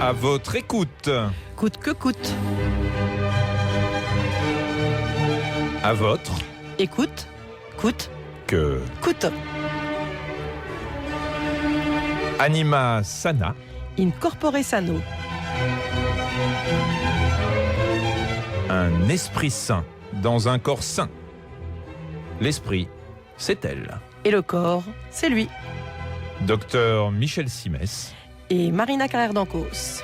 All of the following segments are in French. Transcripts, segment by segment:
À votre écoute. Coûte que coûte. À votre Écoute, coûte, que coûte. anima sana. In corpore sano. Un esprit sain dans un corps sain. L'esprit, c'est elle. Et le corps, c'est lui. Docteur Michel Simès. Et Marina Carrère d'Ancos.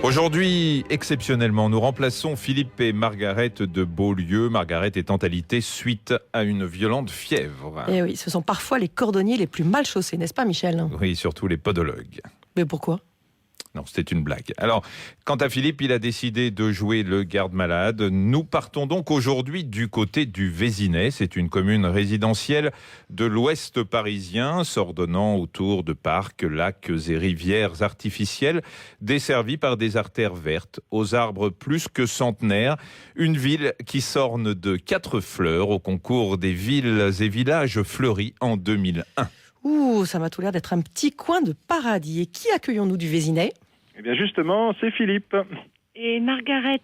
Aujourd'hui, exceptionnellement, nous remplaçons Philippe et Margaret de Beaulieu. Margaret étant alitée suite à une violente fièvre. Et oui, ce sont parfois les cordonniers les plus mal chaussés, n'est-ce pas Michel? Oui, surtout les podologues. Mais pourquoi? Non, c'était une blague. Alors, quant à Philippe, il a décidé de jouer le garde-malade. Nous partons donc aujourd'hui du côté du Vésinet. C'est une commune résidentielle de l'ouest parisien, s'ordonnant autour de parcs, lacs et rivières artificielles, desservies par des artères vertes, aux arbres plus que centenaires. Une ville qui s'orne de 4 fleurs au concours des villes et villages fleuris en 2001. Ouh, ça m'a tout l'air d'être un petit coin de paradis. Et qui accueillons-nous du Vésinet? Eh bien justement, c'est Philippe. Et Margaret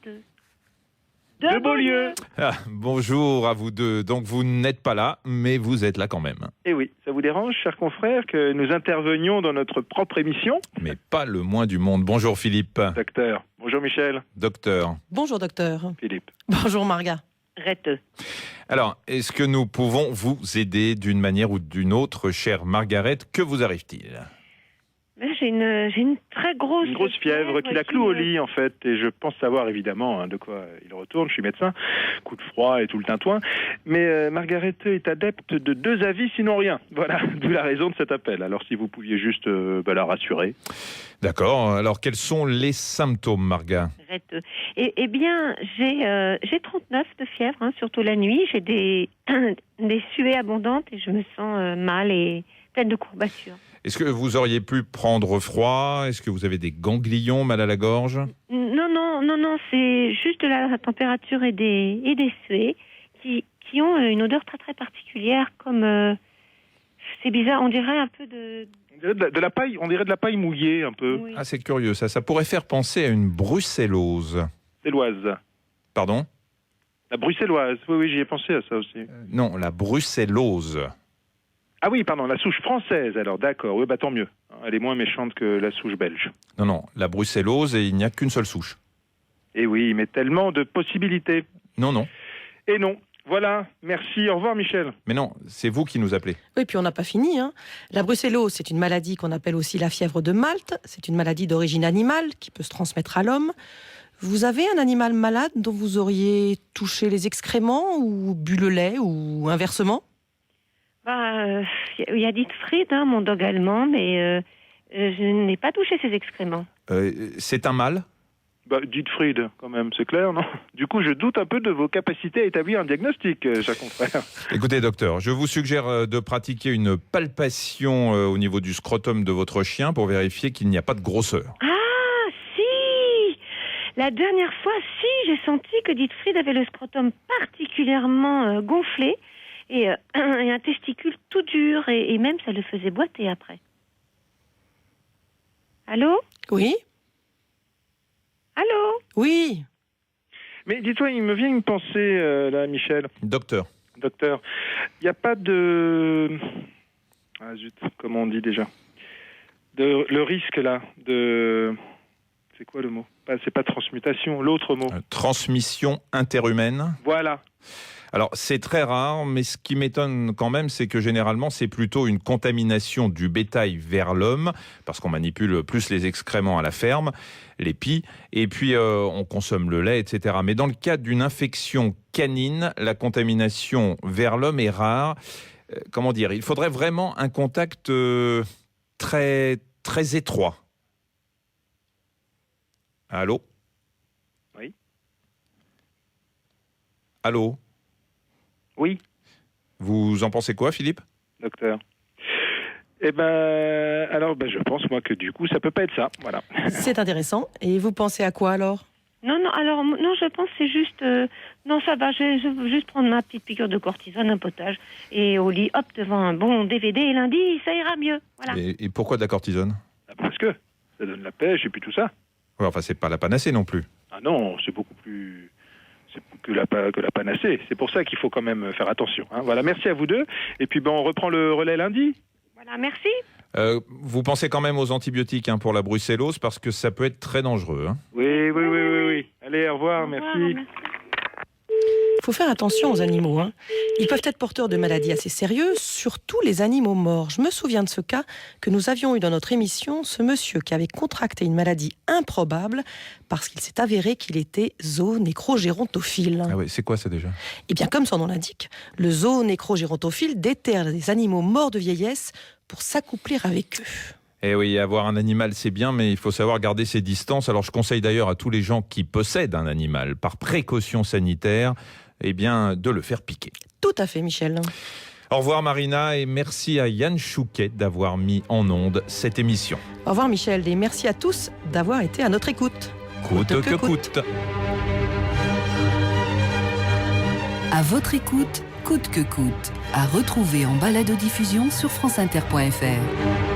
De Beaulieu. Ah, bonjour à vous deux. Donc vous n'êtes pas là, mais vous êtes là quand même. Eh oui, ça vous dérange, chers confrères, que nous intervenions dans notre propre émission? Mais pas le moins du monde. Bonjour Philippe. Docteur. Bonjour Michel. Docteur. Bonjour docteur. Philippe. Bonjour Marga. Alors, est-ce que nous pouvons vous aider d'une manière ou d'une autre, chère Margaret? Que vous arrive-t-il? J'ai une très grosse... Une grosse fièvre qui la cloue au lit, en fait. Et je pense savoir, évidemment, de quoi il retourne. Je suis médecin. Coup de froid et tout le tintouin. Mais Margaret est adepte de 2 avis, sinon rien. Voilà, d'où la raison de cet appel. Alors, si vous pouviez juste la rassurer. D'accord. Alors, quels sont les symptômes, Marga? Eh bien, j'ai 39 de fièvre, surtout la nuit. J'ai des suées abondantes et je me sens mal et pleine de courbatures. Est-ce que vous auriez pu prendre froid? Est-ce que vous avez des ganglions, mal à la gorge? Non, c'est juste de la température et des suées qui ont une odeur très très particulière, comme... c'est bizarre, on dirait un peu de... De la paille, on dirait de la paille mouillée, un peu. Oui. Ah, c'est curieux, ça pourrait faire penser à une brucellose. Bruxelloise. Pardon? La bruxelloise. Oui, j'y ai pensé à ça aussi. Non, la brucellose. Ah oui, pardon, la souche française, alors, d'accord. Oui, tant mieux. Elle est moins méchante que la souche belge. Non, la brucellose, et il n'y a qu'une seule souche. Eh oui, mais tellement de possibilités. Non. Et non. Voilà, merci. Au revoir, Michel. Mais non, c'est vous qui nous appelez. Oui, puis on n'a pas fini. La brucellose, c'est une maladie qu'on appelle aussi la fièvre de Malte. C'est une maladie d'origine animale qui peut se transmettre à l'homme. Vous avez un animal malade dont vous auriez touché les excréments ou bu le lait ou inversement? Il y a Dietfried, mon dog allemand, mais je n'ai pas touché ses excréments. C'est un mâle? Dietfried, quand même, c'est clair, non? Du coup, je doute un peu de vos capacités à établir un diagnostic, cher confrère. Écoutez, docteur, je vous suggère de pratiquer une palpation au niveau du scrotum de votre chien pour vérifier qu'il n'y a pas de grosseur. Ah, si! La dernière fois, j'ai senti que Dietfried avait le scrotum particulièrement gonflé et un testicule tout dur, et même ça le faisait boiter après. Allô? Oui. Allô? Oui. Mais dis-toi, il me vient une pensée, là, Michel. Docteur, Il n'y a pas de... Ah zut, comment on dit déjà? Le risque, là, de... C'est quoi le mot? C'est pas transmutation, l'autre mot. transmission interhumaine. Voilà. Alors, c'est très rare, mais ce qui m'étonne quand même, c'est que généralement, c'est plutôt une contamination du bétail vers l'homme, parce qu'on manipule plus les excréments à la ferme, les pies, et puis on consomme le lait, etc. Mais dans le cas d'une infection canine, la contamination vers l'homme est rare. Comment dire? Il faudrait vraiment un contact très, très étroit. Allô? Oui. Allô? Oui, Vous en pensez quoi, Philippe? docteur. Eh ben, alors, je pense, moi, que du coup, ça peut pas être ça, voilà. C'est intéressant. Et vous pensez à quoi alors? Non, je pense que c'est juste Non, ça va, je veux juste prendre ma petite piqûre de cortisone, un potage, et au lit, hop, devant un bon DVD, et lundi, ça ira mieux. Voilà. Et pourquoi de la cortisone? Parce que ça donne la pêche et puis tout ça. Ouais, enfin, c'est pas la panacée non plus. Ah non, c'est beaucoup plus que la panacée. C'est pour ça qu'il faut quand même faire attention. Hein. Voilà, merci à vous deux. Et puis on reprend le relais lundi. Voilà, merci. Vous pensez quand même aux antibiotiques pour la brucellose parce que ça peut être très dangereux. Hein. Oui. Allez, au revoir, merci. Il faut faire attention aux animaux. Ils peuvent être porteurs de maladies assez sérieuses, surtout les animaux morts. Je me souviens de ce cas que nous avions eu dans notre émission, ce monsieur qui avait contracté une maladie improbable parce qu'il s'est avéré qu'il était zoonécrogérontophile. Ah oui, c'est quoi ça déjà? Eh bien, comme son nom l'indique, le zoonécrogérontophile déterre les animaux morts de vieillesse pour s'accoupler avec eux. Eh oui, avoir un animal, c'est bien, mais il faut savoir garder ses distances. Alors, je conseille d'ailleurs à tous les gens qui possèdent un animal, par précaution sanitaire, de le faire piquer. Tout à fait, Michel. Au revoir, Marina, et merci à Yann Chouquet d'avoir mis en onde cette émission. Au revoir, Michel, et merci à tous d'avoir été à notre écoute. Coûte que coûte. À votre écoute, coûte que coûte. À retrouver en balado-diffusion sur franceinter.fr.